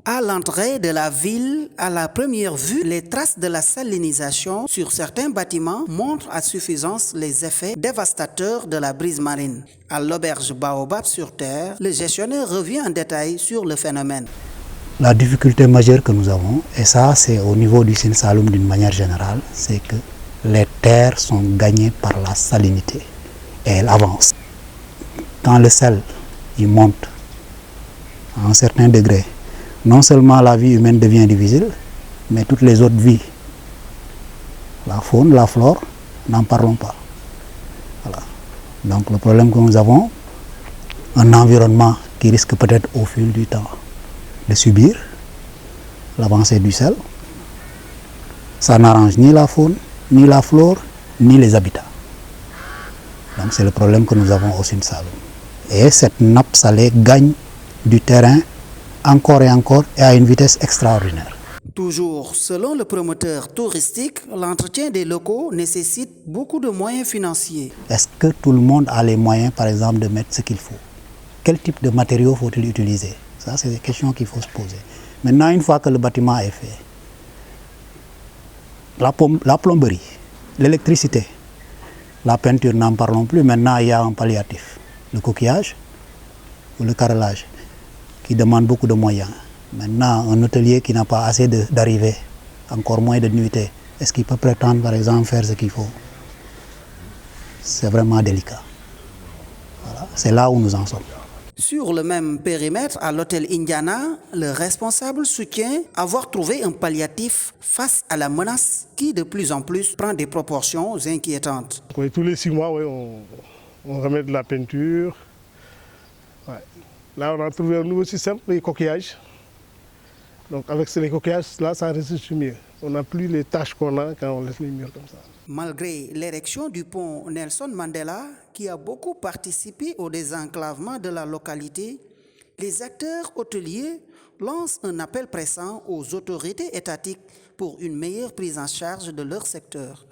À l'entrée de la ville, à la première vue, les traces de la salinisation sur certains bâtiments montrent à suffisance les effets dévastateurs de la brise marine. À l'auberge Baobab sur Terre, le gestionnaire revient en détail sur le phénomène. La difficulté majeure que nous avons, et ça c'est au niveau du Sine Saloum d'une manière générale, c'est que les terres sont gagnées par la salinité et elles avancent. Quand le sel il monte à un certain degré, non seulement la vie humaine devient difficile, mais toutes les autres vies, la faune, la flore, n'en parlons pas. Voilà. Donc le problème que nous avons, un environnement qui risque peut-être au fil du temps de subir l'avancée du sel, ça n'arrange ni la faune, ni la flore, ni les habitats. Donc c'est le problème que nous avons au Sine Saloum. Et cette nappe salée gagne du terrain encore et encore et à une vitesse extraordinaire. Toujours selon le promoteur touristique, l'entretien des locaux nécessite beaucoup de moyens financiers. Est-ce que tout le monde a les moyens, par exemple, de mettre ce qu'il faut? Quel type de matériaux faut-il utiliser? Ça, c'est des questions qu'il faut se poser. Maintenant, une fois que le bâtiment est fait, la plomberie, l'électricité, la peinture, n'en parlons plus. Maintenant, il y a un palliatif, le coquillage ou le carrelage, qui demande beaucoup de moyens. Maintenant, un hôtelier qui n'a pas assez d'arrivées, encore moins de nuitées, est-ce qu'il peut prétendre, par exemple, faire ce qu'il faut? C'est vraiment délicat. Voilà. C'est là où nous en sommes. Sur le même périmètre, à l'hôtel Indiana, le responsable soutient avoir trouvé un palliatif face à la menace qui, de plus en plus, prend des proportions inquiétantes. Oui, tous les 6 mois, oui, on remet de la peinture. Ouais. Là, on a trouvé un nouveau système, les coquillages. Donc avec les coquillages, là, ça résiste mieux. On n'a plus les taches qu'on a quand on laisse les murs comme ça. Malgré l'érection du pont Nelson Mandela, qui a beaucoup participé au désenclavement de la localité, les acteurs hôteliers lancent un appel pressant aux autorités étatiques pour une meilleure prise en charge de leur secteur.